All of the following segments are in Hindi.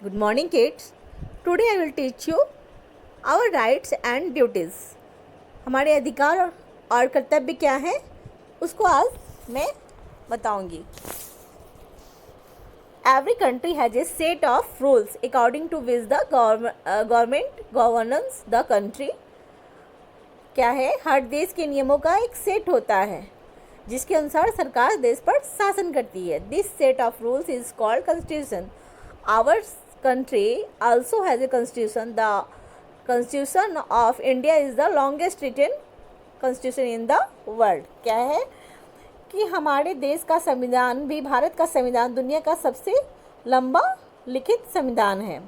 Good morning, kids. Today I will teach you our rights and duties. हमारे अधिकार और कर्तव्य क्या हैं उसको आज मैं बताऊंगी. Every country has a set of rules according to which the government governs the country. क्या है? हर देश के नियमों का एक सेट होता है जिसके अनुसार सरकार देश पर शासन करती है. This set of rules is called constitution. Our country also has a constitution. The constitution of India is the longest written constitution in the world. क्या है कि हमारे देश का संविधान भी, भारत का संविधान दुनिया का सबसे लंबा लिखित संविधान है.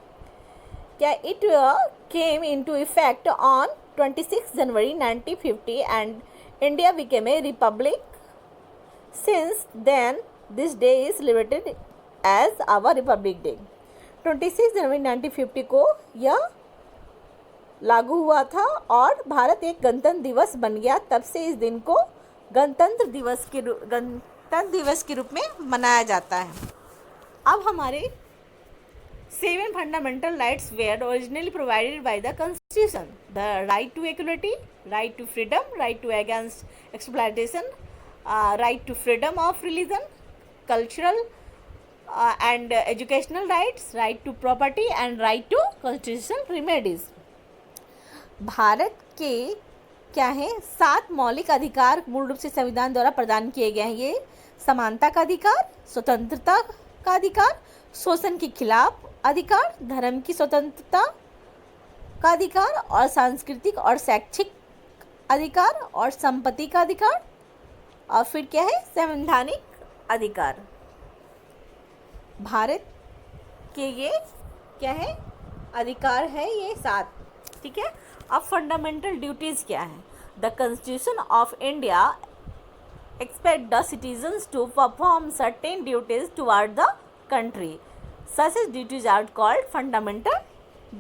क्या it came into effect on 26 January 1950 and India became a republic. Since then, this day is celebrated as our Republic Day. 26 जनवरी 1950 को यह लागू हुआ था और भारत एक गणतंत्र दिवस बन गया. तब से इस दिन को गणतंत्र दिवस के रूप में मनाया जाता है. अब हमारे 7 fundamental rights were originally provided by the Constitution. The right to equality, right to freedom, right to against exploitation, right to freedom of religion, cultural and educational rights, right to property and right to constitutional remedies. Bharat के क्या है 7 मौलिक अधिकार मूल रूप से संविधान द्वारा प्रदान किए गए हैं. ये समानता का अधिकार, स्वतंत्रता का अधिकार, शोषण के खिलाफ अधिकार, धर्म की स्वतंत्रता का अधिकार और सांस्कृतिक और शैक्षिक अधिकार और संपत्ति का अधिकार और फिर क्या है संवैधानिक अधिकार. भारत के ये क्या है अधिकार है ये 7. ठीक है. अब फंडामेंटल ड्यूटीज़ क्या है? The constitution of India expect the citizens to perform certain duties toward the country. Such duties are called fundamental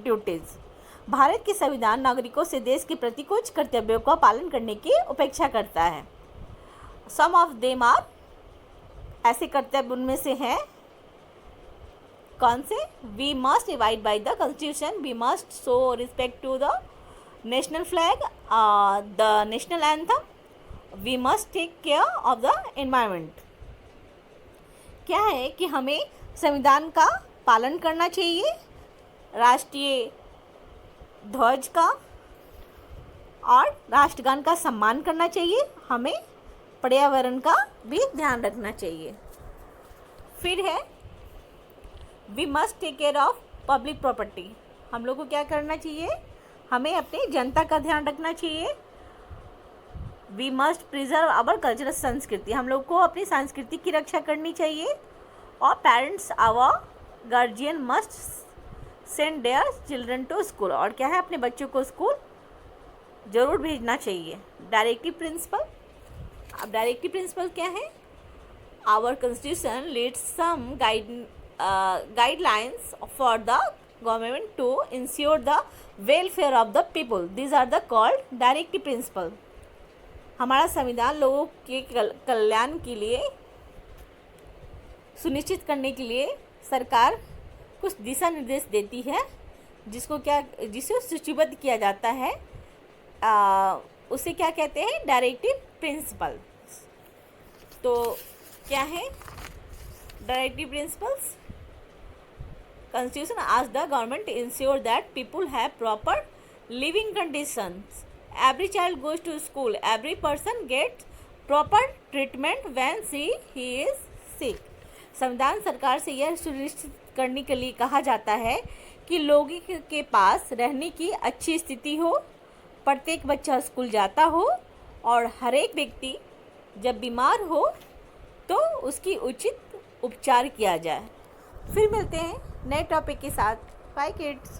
duties. Bharat के संविधान नागरिकों से देश के प्रति कुछ कर्तव्यों का पालन करने की अपेक्षा करता है. सम ऑफ देम आर, ऐसे कर्तव्य उनमें से हैं कौन से? We must abide by the constitution, we must show respect to the national flag, the national anthem, we must take care of the environment. क्या है कि हमें संविधान का पालन करना चाहिए, राष्ट्रीय ध्वज का और राष्ट्रगान का सम्मान करना चाहिए, हमें पर्यावरण का भी ध्यान रखना चाहिए. फिर है we must take care of public property. हम लोग को क्या करना चाहिए? हमें अपनी जनता का ध्यान रखना चाहिए. We must preserve our cultural संस्कृति. हम लोग को अपनी संस्कृति की रक्षा करनी चाहिए. और parents our guardian must send their children to school. और क्या है अपने बच्चों को स्कूल ज़रूर भेजना चाहिए. Directive principle. अब डायरेक्टिव प्रिंसिपल क्या है? Our constitution leads some guidelines for the government to ensure the welfare of the people. These are the called directive principle. हमारा संविधान लोगों के कल्याण के लिए सुनिश्चित करने के लिए सरकार कुछ दिशा निर्देश देती है जिसे सूचीबद्ध किया जाता है. उसे क्या कहते हैं? Directive principle. तो क्या है directive principles? Constitution asks the government to ensure that people have proper living conditions. Every child goes to school. Every person gets proper treatment when he is sick. संविधान सरकार से यह सुनिश्चित करने के लिए कहा जाता है कि लोगों के पास रहने की अच्छी स्थिति हो, प्रत्येक बच्चा स्कूल जाता हो और हर एक व्यक्ति जब बीमार हो तो उसकी उचित उपचार किया जाए. फिर मिलते हैं नए टॉपिक के साथ. Bye kids.